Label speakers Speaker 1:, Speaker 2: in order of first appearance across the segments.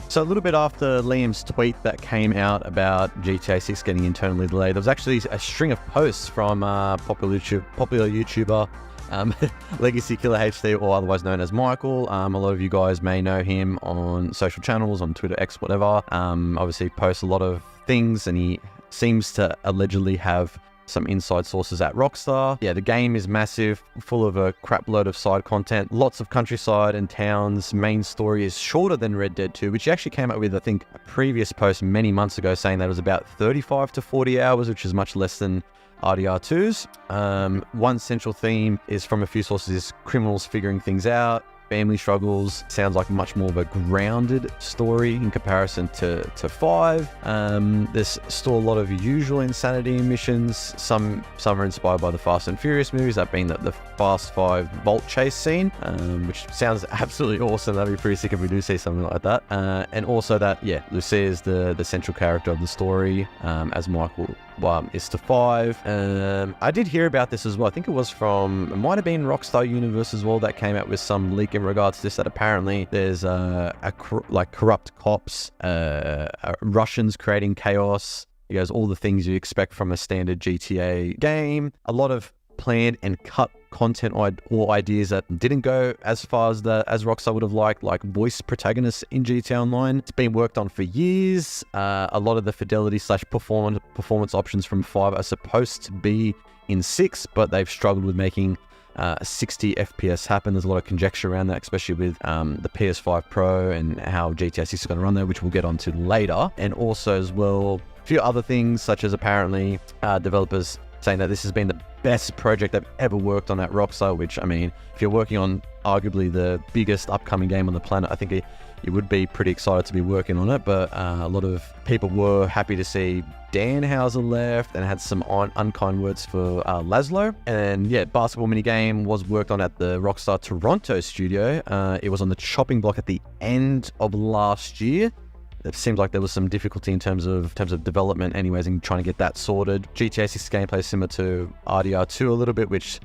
Speaker 1: So a little bit after Liam's tweet that came out about GTA 6 getting internally delayed, there was actually a string of posts from popular YouTuber Legacy Killer HD, or otherwise known as Michael. A lot of you guys may know him on social channels, on Twitter, X, whatever. Obviously posts a lot of things, and he seems to allegedly have some inside sources at Rockstar. Yeah, the game is massive, full of a crap load of side content, lots of countryside and towns. Main story is shorter than Red Dead 2, which he actually came up with, I think, a previous post many months ago saying that it was about 35 to 40 hours, which is much less than RDR2's. One central theme is from a few sources is criminals figuring things out, family struggles. Sounds like much more of a grounded story in comparison to 5. There's still a lot of usual insanity in missions. Some are inspired by the Fast and Furious movies, that being the Fast 5 Vault Chase scene, which sounds absolutely awesome. That'd be pretty sick if we do see something like that. And also that, yeah, Lucia is the central character of the story, as Michael is to 5. I did hear about this as well. I think it might have been Rockstar Universe as well that came out with some leak in regards to this, that apparently there's corrupt cops, Russians creating chaos. He goes, all the things you expect from a standard GTA game. A lot of planned and cut content or ideas that didn't go as far as Rockstar would have liked, like voice protagonists in GTA Online. It's been worked on for years. A lot of the fidelity / performance options from 5 are supposed to be in 6, but they've struggled with making 60 FPS happen. There's a lot of conjecture around that, especially with the PS5 Pro and how GTA 6 is going to run there, which we'll get onto later. And also as well, a few other things, such as apparently developers saying that this has been the best project they've ever worked on at Rockstar, which, I mean, if you're working on arguably the biggest upcoming game on the planet, I think you would be pretty excited to be working on it. But a lot of people were happy to see Dan Houser left and had some unkind words for Laszlo. And yeah, basketball minigame was worked on at the Rockstar Toronto studio. It was on the chopping block at the end of last year. It seems like there was some difficulty in terms of development anyways, in trying to get that sorted. GTA 6 gameplay is similar to RDR2 a little bit, which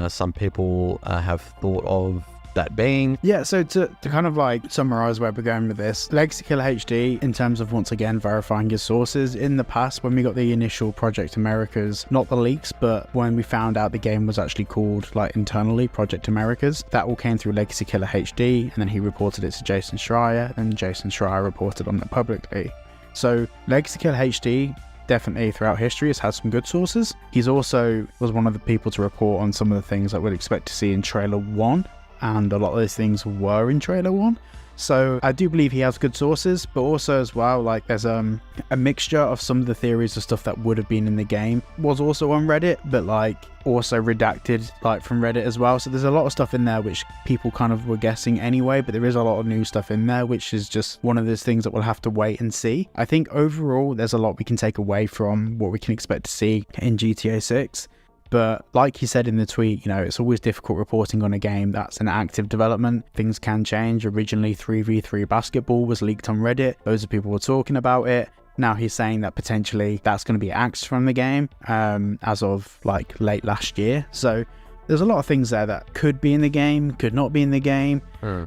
Speaker 1: some people have thought of that being.
Speaker 2: Yeah, so to kind of like summarize where we're going with this, Legacy Killer HD, in terms of once again verifying his sources, in the past when we got the initial Project Americas, not the leaks, but when we found out the game was actually called like internally Project Americas, that all came through Legacy Killer HD, and then he reported it to Jason Schreier, and Jason Schreier reported on it publicly. So Legacy Killer HD definitely throughout history has had some good sources. He's also was one of the people to report on some of the things that we'd expect to see in trailer 1, and a lot of those things were in trailer 1. So I do believe he has good sources, but also as well, like there's a mixture of some of the theories of stuff that would have been in the game was also on Reddit, but like also redacted like from Reddit as well. So there's a lot of stuff in there which people kind of were guessing anyway, but there is a lot of new stuff in there, which is just one of those things that we'll have to wait and see. I think overall there's a lot we can take away from what we can expect to see in GTA 6. But like he said in the tweet, you know, it's always difficult reporting on a game that's in active development. Things can change. Originally 3v3 basketball was leaked on Reddit. Loads of people were talking about it. Now he's saying that potentially that's going to be axed from the game as of like late last year. So there's a lot of things there that could be in the game, could not be in the game.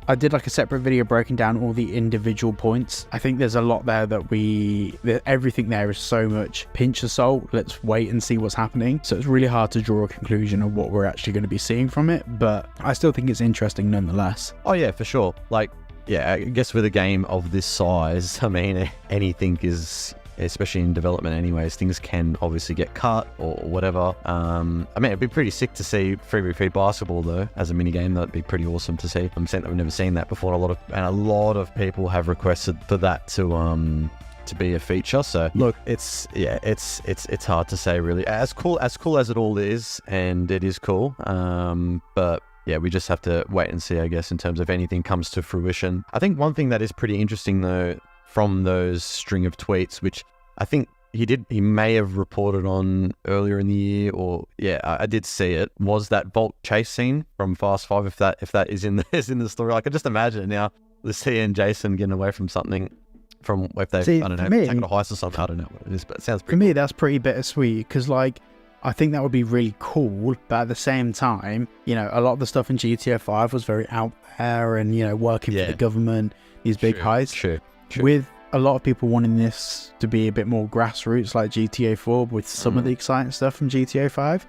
Speaker 2: I did like a separate video breaking down all the individual points. I think there's a lot there that everything there is so much pinch of salt. Let's wait and see what's happening. So it's really hard to draw a conclusion of what we're actually going to be seeing from it, but I still think it's interesting nonetheless.
Speaker 1: Oh yeah, for sure. Like, yeah, I guess with a game of this size, I mean, anything is, especially in development anyways, things can obviously get cut or whatever. I mean, it'd be pretty sick to see 3v3 basketball though as a mini game. That'd be pretty awesome to see. I'm saying that we've never seen that before. A lot of people have requested for that to be a feature. So look, it's hard to say really. As cool as it all is, and it is cool. But yeah, we just have to wait and see, I guess, in terms of anything comes to fruition. I think one thing that is pretty interesting though, from those string of tweets, which I think he may have reported on earlier in the year, or yeah, I did see it, was that Vault chase scene from Fast 5, if that is in the story. I can just imagine it now, Lucia and Jason getting away from something, from if they've, I don't know, taken a heist or something. I don't know what it is, but it sounds pretty
Speaker 2: cool. Me, that's pretty bittersweet, because like, I think that would be really cool, but at the same time, you know, a lot of the stuff in GTA 5 was very out there and, you know, working for the government, these big heists.
Speaker 1: Sure. True.
Speaker 2: With a lot of people wanting this to be a bit more grassroots like GTA 4 with some of the exciting stuff from GTA 5.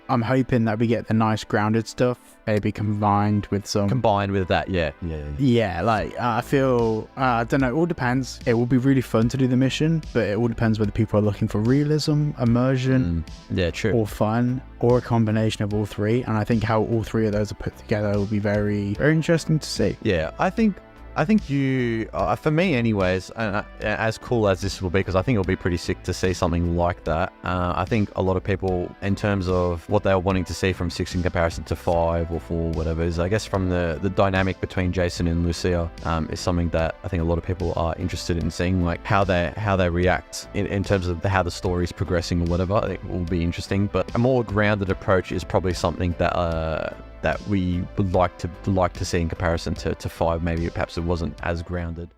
Speaker 2: I'm hoping that we get the nice grounded stuff maybe combined with some...
Speaker 1: Combined with that, yeah.
Speaker 2: Yeah, like, I feel... I don't know, it all depends. It will be really fun to do the mission, but it all depends whether people are looking for realism, immersion,
Speaker 1: yeah, true,
Speaker 2: or fun, or a combination of all three. And I think how all three of those are put together will be very, very interesting to see.
Speaker 1: Yeah, I think you, for me anyways, as cool as this will be, because I think it'll be pretty sick to see something like that. I think a lot of people, in terms of what they were wanting to see from 6 in comparison to 5 or 4, whatever, is I guess from the dynamic between Jason and Lucia is something that I think a lot of people are interested in seeing, like how they react in terms of how the story is progressing or whatever. I think will be interesting, but a more grounded approach is probably something that we would like to see in comparison to 5. Maybe perhaps it wasn't as grounded.